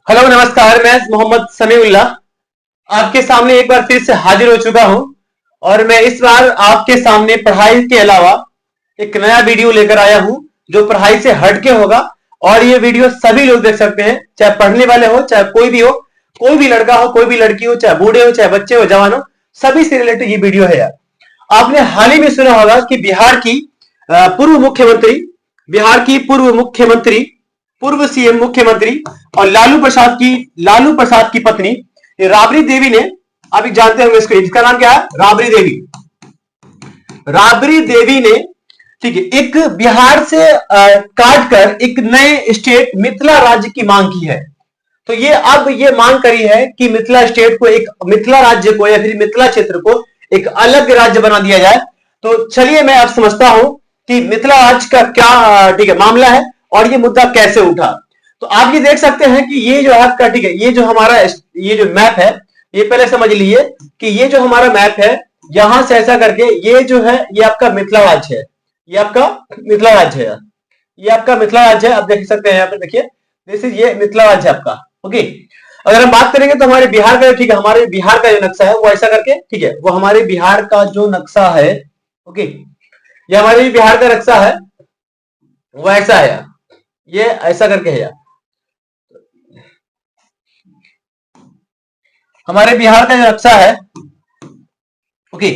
Hello नमस्कार। मैं मोहम्मद समीउल्लाह आपके सामने एक बार फिर से हाजिर हो चुका हूं और मैं इस बार आपके सामने पढ़ाई के अलावा एक नया वीडियो लेकर आया हूं जो पढ़ाई से हटके होगा। और ये वीडियो सभी लोग देख सकते हैं, चाहे पढ़ने वाले हो, चाहे कोई भी हो, कोई भी लड़का हो, कोई भी लड़की हो, चाहे बूढ़े हो, चाहे बच्चे हो, जवान हो, सभी से रिलेटेड ये वीडियो है यार। आपने हाल ही में सुना होगा कि पूर्व मुख्यमंत्री बिहार की पूर्व सीएम मुख्यमंत्री और लालू प्रसाद की पत्नी राबड़ी देवी ने, आप जानते होंगे इसको, इसका नाम क्या है? राबड़ी देवी ने, ठीक है, एक बिहार से काट कर एक नए स्टेट मिथिला राज्य की मांग की है। तो ये मांग करी है कि मिथिला स्टेट को, एक मिथिला राज्य को या फिर मिथिला क्षेत्र को एक अलग राज्य बना दिया जाए। तो चलिए मैं अब समझता हूं कि मिथिला राज्य का क्या, ठीक है, मामला है और ये मुद्दा कैसे उठा। तो आप ये देख सकते हैं कि ये जो आपका, ठीक है, ये जो मैप है, ये पहले समझ लीजिए कि ये जो हमारा मैप है, यहां से ऐसा करके ये जो है ये आपका मिथिला राज्य है। ये आपका मिथिला राज्य है। ये आपका मिथिला राज्य है, आप देख सकते हैं यहाँ पे, देखिए दिस इज, ये मिथिला राज्य है आपका। ओके, अगर हम बात करेंगे तो हमारे बिहार का, ठीक है, हमारे बिहार का जो नक्शा है वो ऐसा करके, ठीक है, वो हमारे बिहार का जो नक्शा है, ओके, ये हमारे बिहार का नक्शा है, वो ऐसा है यार, ये ऐसा करके है यार। हमारे बिहार का जो नक्शा है, ओके,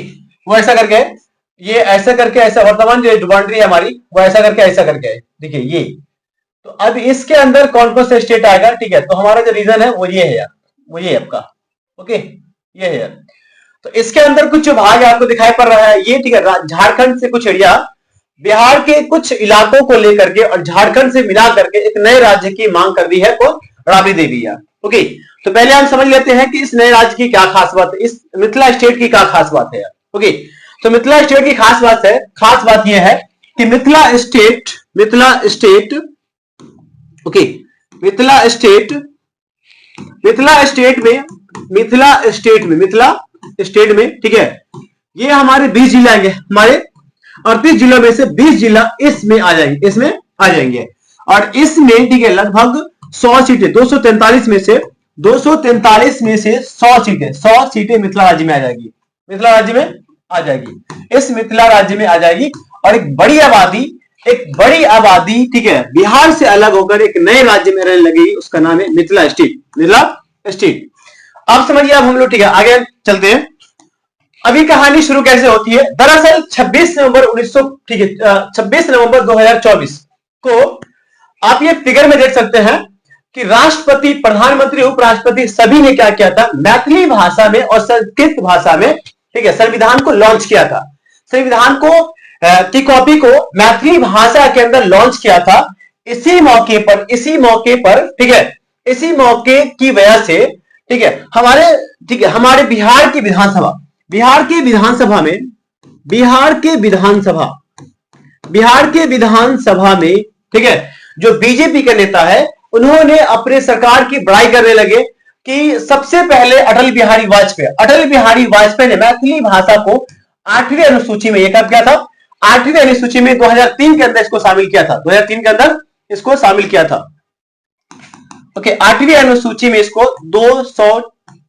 वो ऐसा करके है, ये ऐसा करके, ऐसा वर्तमान जो बाउंड्री है हमारी, वो ऐसा करके, ऐसा करके है, देखिए ये। तो अब इसके अंदर कौन कौन से स्टेट आएगा, ठीक है, तो हमारा जो रीजन है वो ये है यार, वो ये है आपका, ओके, ये है यार। तो इसके अंदर कुछ जो भाग आपको दिखाई पड़ रहा है ये, ठीक है, झारखंड से कुछ एरिया बिहार के कुछ इलाकों को लेकर के और झारखंड से मिला करके एक नए राज्य की मांग कर दी है कौन? राबड़ी देवी यार। ओके, तो पहले हम समझ लेते हैं कि इस नए राज्य की क्या खास बात है, इस मिथिला स्टेट की क्या खास बात है यार। ओके, तो मिथिला स्टेट की खास बात यह है कि Mithila state, okay, Mithila state में, ठीक है, ये हमारे 20 जिला आएंगे, हमारे 38 जिलों में से 20 जिला इसमें आ जाएंगे। और इसमें, ठीक है, लगभग 100 सीटें, 243 में से 100 सीटें मिथिला राज्य में आ जाएगी, इस मिथिला राज्य में आ जाएगी। और एक बड़ी आबादी, ठीक है, बिहार से अलग होकर एक नए राज्य में रहने लगेगी, उसका नाम है मिथिला स्टेट। अब समझिए, अब हम लोग, ठीक है, आगे चलते हैं। अभी कहानी शुरू कैसे होती है? दरअसल 26 नवंबर 2024 को आप ये फिगर में देख सकते हैं कि राष्ट्रपति, प्रधानमंत्री, उपराष्ट्रपति सभी ने क्या किया था? मैथिली भाषा में और संस्कृत भाषा में, ठीक है, संविधान को लॉन्च किया था। संविधान को की कॉपी को मैथिली भाषा के अंदर लॉन्च किया था। इसी मौके पर, ठीक है, इसी मौके की वजह से, ठीक है, हमारे बिहार की विधानसभा में, ठीक है, जो बीजेपी के नेता है, उन्होंने अपने सरकार की बड़ाई करने लगे कि सबसे पहले अटल बिहारी वाजपेयी ने मैथिली भाषा को 8वीं अनुसूची में, ये कब किया था? 8वीं अनुसूची में 2003 के अंदर इसको शामिल किया था। ओके, 8वीं अनुसूची में इसको 200,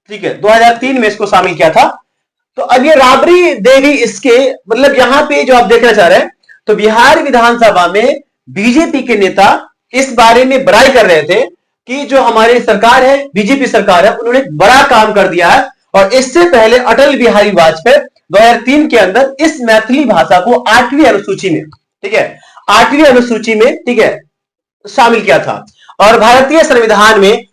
ठीक है, 2003 में इसको शामिल किया था। तो अब ये राबड़ी देवी, इसके मतलब यहां पे जो आप देखना चाह रहे हैं, तो बिहार विधानसभा में बीजेपी के नेता इस बारे में बड़ाई कर रहे थे कि जो हमारी सरकार है, बीजेपी सरकार है, उन्होंने बड़ा काम कर दिया है। और इससे पहले अटल बिहारी वाजपेयी 2003 के अंदर इस मैथिली भाषा को 8वीं अनुसूची में, ठीक है, 8वीं अनुसूची में, ठीक है, शामिल किया था। और भारतीय संविधान में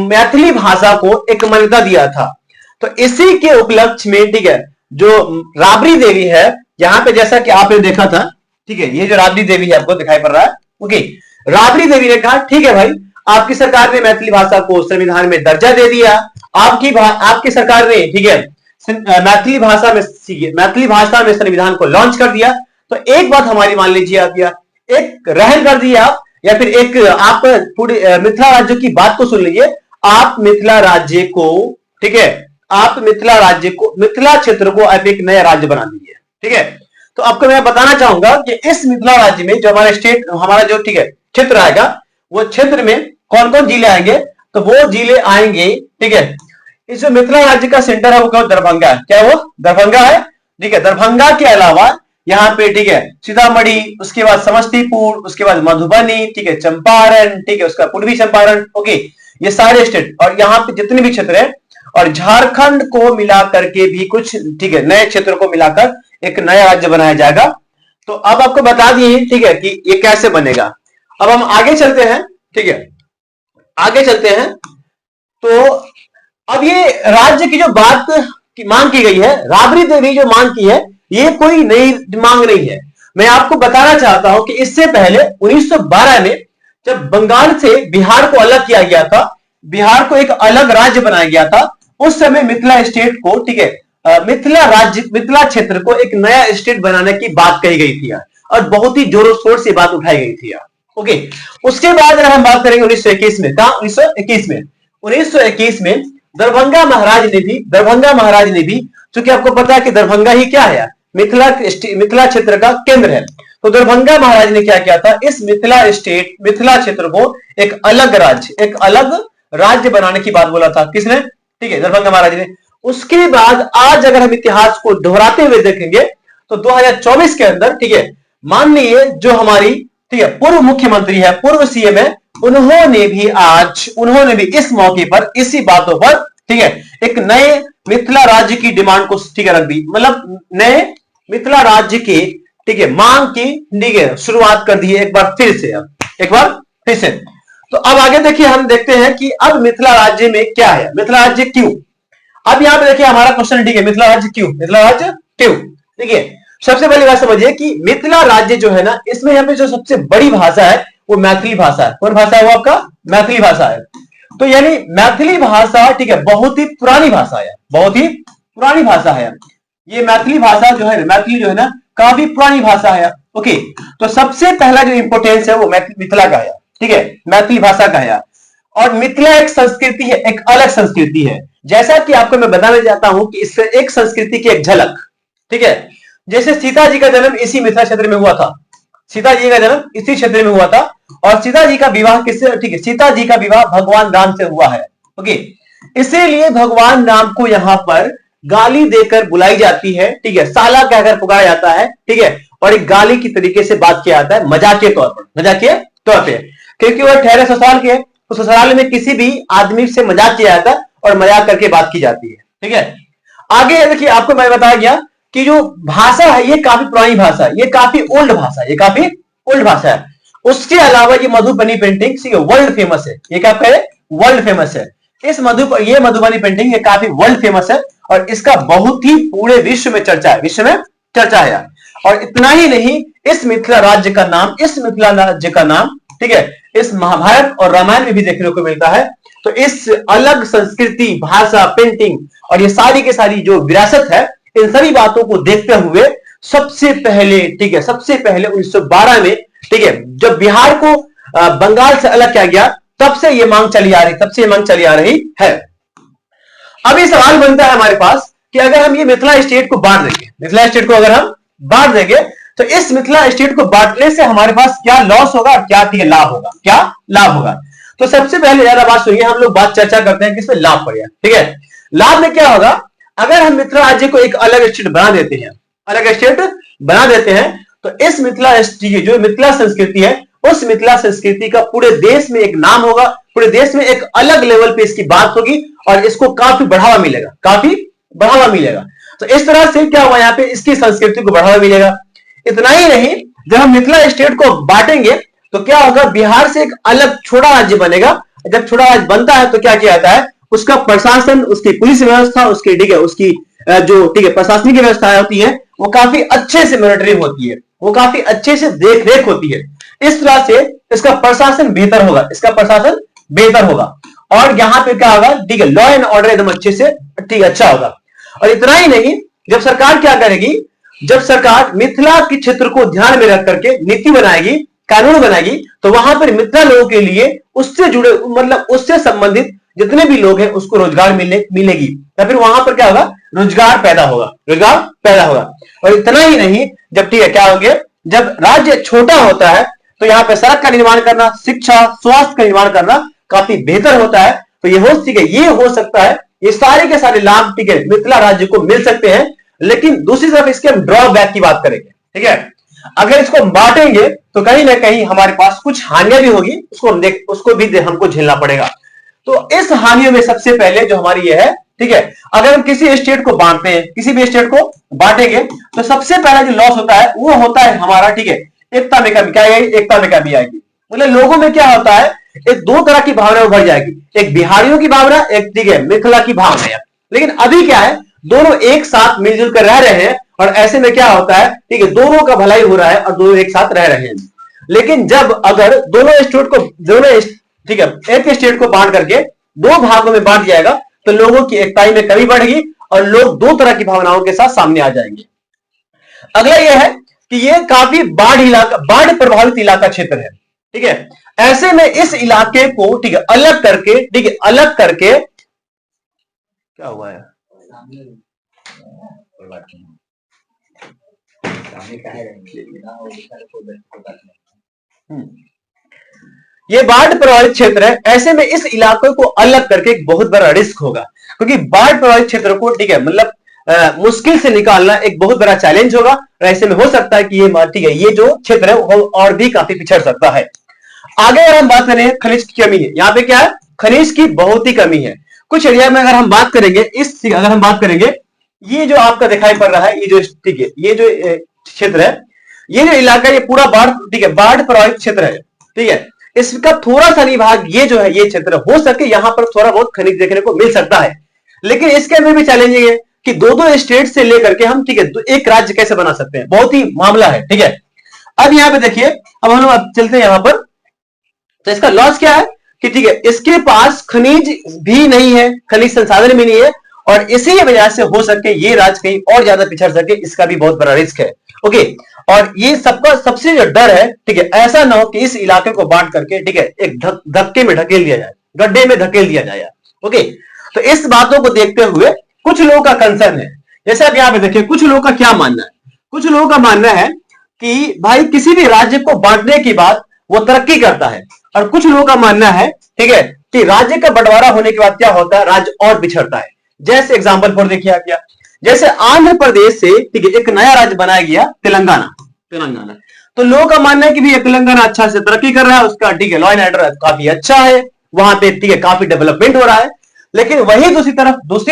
मैथिली भाषा को एक मान्यता दिया था। तो इसी के उपलक्ष्य में, ठीक है, जो राबड़ी देवी है, यहां पे जैसा कि आपने देखा था, ठीक है, ये जो राबड़ी देवी है आपको दिखाई पड़ रहा है। ओके, राबड़ी देवी ने कहा, ठीक है भाई, आपकी सरकार ने मैथिली भाषा को संविधान में दर्जा दे दिया, आपकी सरकार ने, ठीक है, मैथिली भाषा में संविधान को लॉन्च कर दिया। तो एक बात हमारी मान लीजिए आप, या एक रहन कर दिया आप, या फिर एक आप पूरे मिथिला राज्य की बात को सुन लीजिए। आप मिथिला राज्य को, ठीक है, मिथिला क्षेत्र को आप एक नया राज्य बना दीजिए, ठीक है। तो आपको मैं बताना चाहूंगा कि इस मिथिला राज्य में जो हमारा स्टेट, हमारा जो, ठीक है, क्षेत्र आएगा, वो क्षेत्र में कौन कौन जिले आएंगे? तो वो जिले आएंगे, ठीक है। इस जो मिथिला राज्य का सेंटर है वो क्या, दरभंगा है, क्या वो दरभंगा है, ठीक है। दरभंगा के अलावा यहाँ पे, ठीक है, सीतामढ़ी, उसके बाद समस्तीपुर, उसके बाद मधुबनी, ठीक है, चंपारण, ठीक है, उसका पूर्वी चंपारण, ओके, ये सारे स्टेट और यहाँ पे जितने भी क्षेत्र है, और झारखंड को मिलाकर के भी कुछ, ठीक है, नए क्षेत्रों को मिलाकर एक नया राज्य बनाया जाएगा। तो अब आपको बता दिए, ठीक है, कि ये कैसे बनेगा। अब हम आगे चलते हैं, ठीक है, आगे चलते हैं। तो अब ये राज्य की जो बात की मांग की गई है, राबड़ी देवी जो मांग की है, ये कोई नई मांग नहीं है। मैं आपको बताना चाहता हूं कि इससे पहले 1912 में जब बंगाल से बिहार को अलग किया गया था, बिहार को एक अलग राज्य बनाया गया था, उस समय मिथिला स्टेट को, ठीक है, मिथिला राज्य, मिथिला क्षेत्र को एक नया स्टेट बनाने की बात कही गई थी और बहुत ही जोरों शोर से बात उठाई गई थी। ओके, उसके बाद अगर हम बात करेंगे 1921 में, कहा 1921 में दरभंगा महाराज ने भी, चूंकि आपको पता है कि दरभंगा ही क्या है, मिथिला क्षेत्र का केंद्र है, तो दरभंगा महाराज ने क्या किया था, इस मिथिला क्षेत्र को एक अलग राज्य बनाने की बात बोला था। किसने, ठीक है, दरभंगा महाराज ने। उसके बाद आज अगर हम इतिहास को दोहराते हुए देखेंगे तो 2024 के अंदर, ठीक है, माननीय जो हमारी, ठीक है, पूर्व मुख्यमंत्री है, पूर्व सीएम है, उन्होंने भी इस मौके पर, इसी बातों पर, ठीक है, एक नए मिथिला राज्य की डिमांड को, ठीक है, रख दी, मतलब नए मिथिला राज्य की, ठीक है, मांग की, ठीक है, शुरुआत कर दी है एक बार फिर से। तो अब आगे देखिए, हम देखते हैं कि अब मिथिला राज्य में क्या है, मिथिला राज्य क्यों। अब यहां पे देखिए हमारा क्वेश्चन, ठीक है, मिथिला राज्य क्यों, ठीक है। सबसे पहली बात समझिए कि मिथिला राज्य जो है ना, इसमें यहाँ पे जो सबसे बड़ी भाषा है वो मैथिली भाषा है। कौन भाषा है वो, आपका मैथिली भाषा है। तो यानी मैथिली भाषा, ठीक है, बहुत ही पुरानी भाषा है, ये मैथिली भाषा जो है, मैथिली जो है ना, काफी पुरानी भाषा है। ओके, तो सबसे पहला जो इंपोर्टेंस है वो मिथिला का है, ठीक है, मैथिली भाषा का है। और मिथिला एक संस्कृति है, एक अलग संस्कृति है। जैसा कि आपको मैं बताना चाहता हूं कि इससे एक संस्कृति की एक झलक, ठीक है, जैसे सीता जी का जन्म इसी मिथिला क्षेत्र में हुआ था, सीता जी का जन्म इसी क्षेत्र में हुआ था, और सीता जी का विवाह किससे, ठीक है, सीता जी का विवाह भगवान राम से हुआ है। ओके, इसीलिए भगवान राम को यहां पर गाली देकर बुलाई जाती है, ठीक है, साला कहकर पुकारा जाता है, ठीक है, और एक गाली की तरीके से बात किया जाता है, मजाक के तौर पर, क्योंकि वह ठहरे ससुराल के, तो ससुराल में किसी भी आदमी से मजाक किया जाता है और मजाक करके बात की जाती है, ठीक है। आगे देखिए, आपको मैं बताया गया कि जो भाषा है ये काफी पुरानी भाषा है, ये काफी ओल्ड भाषा है, उसके अलावा ये मधुबनी पेंटिंग वर्ल्ड फेमस है, ये क्या कहे, वर्ल्ड फेमस है। ये मधुबनी पेंटिंग ये काफी वर्ल्ड फेमस है और इसका बहुत ही पूरे विश्व में चर्चा है। और इतना ही नहीं, इस मिथिला राज्य का नाम, ठीक है, इस महाभारत और रामायण में भी देखने को मिलता है। तो इस अलग संस्कृति, भाषा, पेंटिंग और ये सारी की सारी जो विरासत है, इन सभी बातों को देखते हुए सबसे पहले 1912 में, ठीक है, जब बिहार को बंगाल से अलग किया गया, तब से ये मांग चली आ रही है। अब ये सवाल बनता है हमारे पास कि अगर हम ये मिथिला स्टेट को अगर हम बांट देंगे तो इस मिथिला स्टेट को बांटने से हमारे पास क्या लॉस होगा और क्या लाभ होगा। तो सबसे पहले ज्यादा बात सुनिए, हम लोग बात चर्चा करते हैं किसमें लाभ पड़ेगा, ठीक है। लाभ में क्या होगा, अगर हम मिथिला राज्य को एक अलग स्टेट बना देते हैं, तो इस जो मिथिला संस्कृति है, उस मिथिला संस्कृति का पूरे देश में एक नाम होगा, पूरे देश में एक अलग लेवल पे इसकी बात होगी और इसको काफी बढ़ावा मिलेगा। तो इस तरह से क्या हुआ, यहाँ पे इसकी संस्कृति को बढ़ावा मिलेगा। इतना ही नहीं, जब हम मिथिला स्टेट को बांटेंगे तो क्या होगा, बिहार से एक अलग छोटा राज्य बनेगा। जब छोटा राज्य बनता है तो क्या किया जाता है, उसका प्रशासन, उसकी पुलिस व्यवस्था, उसकी, ठीक है, उसकी जो, ठीक है, प्रशासनिक व्यवस्था होती है, वो काफी अच्छे से मॉनिटरिंग होती है, वो काफी अच्छे से देख रेख होती है। इस तरह से इसका प्रशासन बेहतर होगा और यहाँ पे क्या होगा, ठीक है, लॉ एंड ऑर्डर एकदम अच्छे से, ठीक, अच्छा होगा। और इतना ही नहीं, जब सरकार क्या करेगी, जब सरकार मिथिला के क्षेत्र को ध्यान में रख करके नीति बनाएगी, कानून बनाएगी, तो वहां पर मिथिला लोगों के लिए उससे जुड़े, मतलब उससे संबंधित जितने भी लोग हैं उसको रोजगार मिलेगी, या फिर वहां पर क्या होगा, रोजगार पैदा होगा। और इतना ही नहीं, जब, ठीक है, क्या होंगे, जब राज्य छोटा होता है तो यहाँ पे सड़क का निर्माण करना, शिक्षा, स्वास्थ्य का निर्माण करना काफी बेहतर होता है। तो ये हो सकता है ये सारे के सारे लाभ, ठीक है, मिथिला राज्य को मिल सकते हैं। लेकिन दूसरी तरफ इसके हम ड्रॉबैक की बात करेंगे, ठीक है। अगर इसको बांटेंगे तो कहीं ना कहीं हमारे पास कुछ हानियां भी होगी, उसको भी हमको झेलना पड़ेगा। तो इस हानियों में सबसे पहले जो हमारी ये है, ठीक है, अगर हम किसी स्टेट को बांटते हैं, किसी भी स्टेट को बांटेंगे, तो सबसे पहला जो लॉस होता है वो होता है हमारा, ठीक है, एकता में कमी। क्या आएगी? एकता में कमी आएगी। मतलब लोगों में क्या होता है, एक दो तरह की भावना उभर जाएगी, एक बिहारियों की भावना, एक, ठीक है, मिथिला की भावना। लेकिन अभी क्या है, दोनों एक साथ मिलजुल कर रह रहे हैं, और ऐसे में क्या होता है, ठीक है, दोनों का भलाई हो रहा है और दोनों एक साथ रह रहे हैं। लेकिन जब अगर दोनों ठीक है, एक स्टेट को बांट करके दो भागों में बांट जाएगा, तो लोगों की एकताई में कमी बढ़ेगी और लोग दो तरह की भावनाओं के साथ सामने आ जाएंगे। अगला यह है कि यह काफी बाढ़ प्रभावित इलाका क्षेत्र है, ठीक है। ऐसे में इस इलाके को, ठीक है, अलग करके, ठीक है, अलग करके, क्या हुआ है, ये बाढ़ प्रभावित क्षेत्र है। ऐसे में इस इलाके को अलग करके एक बहुत बड़ा रिस्क होगा, क्योंकि बाढ़ प्रभावित क्षेत्र को, ठीक है, मतलब मुश्किल से निकालना एक बहुत बड़ा चैलेंज होगा। और ऐसे में हो सकता है कि ये, ठीक है, ये जो क्षेत्र है वो और भी काफी पिछड़ सकता है। आगे अगर हम बात करें, खनिज की कमी है। यहाँ पे क्या है, खनिज की बहुत ही कमी है कुछ एरिया में। अगर हम बात करेंगे अगर हम बात करेंगे, ये जो आपका दिखाई पड़ रहा है, ये जो, ठीक है, ये जो क्षेत्र है, ये जो इलाका, ये पूरा बाढ़, ठीक है, बाढ़ प्रभावित क्षेत्र है, ठीक है। इसका थोड़ा सा भाग ये जो है, ये क्षेत्र हो सके यहां पर थोड़ा बहुत खनिज देखने को मिल सकता है। लेकिन इसके अंदर भी चैलेंजिंग है कि दो स्टेट से लेकर के हम, ठीक है, एक राज्य कैसे बना सकते हैं, बहुत ही मामला है, ठीक है। अब यहाँ पे देखिए, अब हम लोग चलते हैं यहां पर। तो इसका लॉस क्या है कि, ठीक है, इसके पास खनिज भी नहीं है, खनिज संसाधन भी नहीं है, और इसी वजह से हो सके ये राज्य कहीं और ज्यादा पिछड़ सके, इसका भी बहुत बड़ा रिस्क है। ओके, और ये सबका सबसे जो डर है, ठीक है, ऐसा ना हो कि इस इलाके को बांट करके, ठीक है, एक धक्के में ढकेल दिया जाए, गड्ढे में धकेल दिया जाए। ओके, तो इस बातों को देखते हुए कुछ लोगों का कंसर्न है। जैसे आप यहां पे देखिए, कुछ लोगों का क्या मानना है, कुछ लोगों का मानना है कि भाई किसी भी राज्य को बांटने के बाद वो तरक्की करता है, और कुछ लोगों का मानना है, ठीक है, कि राज्य का बंटवारा होने के बाद क्या होता है, राज्य और बिछड़ता है। जैसे एग्जाम्पल फॉर देखिए आप, क्या, जैसे आंध्र प्रदेश से, ठीक है, एक नया राज्य बनाया गया, तेलंगाना। तो लोगों का मानना है कि भी तेलंगाना अच्छा से तरक्की कर रहा है, उसका, ठीक है, लॉ एंड ऑर्डर काफी अच्छा है वहां पे, ठीक है, काफी डेवलपमेंट हो रहा है। लेकिन वही दूसरी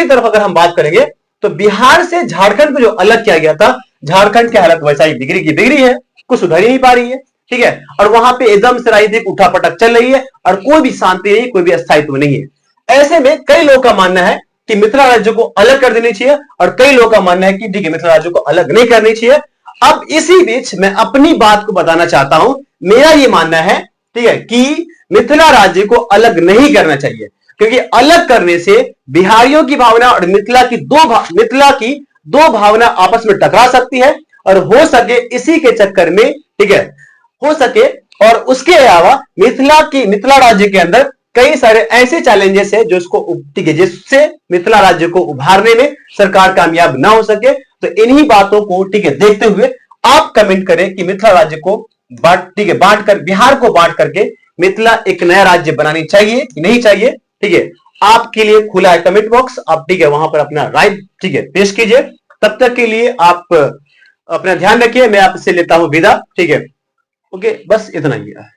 तरफ अगर हम बात करेंगे, तो बिहार से झारखंड को जो अलग किया गया था, झारखंड की हालत वैसा ही बिगड़ी की बिगड़ी है, कुछ सुधर ही नहीं पा रही है, ठीक है। और वहां पे एकदम से राजनीतिक उठापटक चल रही है और कोई भी शांति नहीं, कोई भी स्थायित्व नहीं है। ऐसे में कई लोगों का मानना है कि मिथिला राज्य को अलग कर देनी चाहिए, और कई लोगों का मानना है कि, ठीक है, मिथिला राज्य को अलग नहीं करनी चाहिए। अब इसी बीच मैं अपनी बात को बताना चाहता हूं। मेरा ये मानना है, ठीक है, कि मिथिला राज्य को अलग नहीं करना चाहिए, क्योंकि अलग करने से बिहारियों की भावना और मिथिला की दो भावना आपस में टकरा सकती है, और हो सके इसी के चक्कर में, ठीक है, हो सके, और उसके अलावा मिथिला राज्य के अंदर कई सारे ऐसे चैलेंजेस है जो इसको, ठीक है, जिससे मिथिला राज्य को उभारने में सरकार कामयाब ना हो सके। तो इन्हीं बातों को, ठीक है, देखते हुए आप कमेंट करें कि मिथिला राज्य को ठीक है, बांटकर, बिहार को बांट करके मिथिला एक नया राज्य बनानी चाहिए कि नहीं चाहिए, ठीक है। आपके लिए खुला है कमेंट बॉक्स, आप, ठीक है, वहां पर अपना राय, ठीक है, पेश कीजिए। तब तक के लिए आप अपना ध्यान रखिए, मैं आपसे लेता हूं विदा, ठीक है। ओके, बस इतना ही है।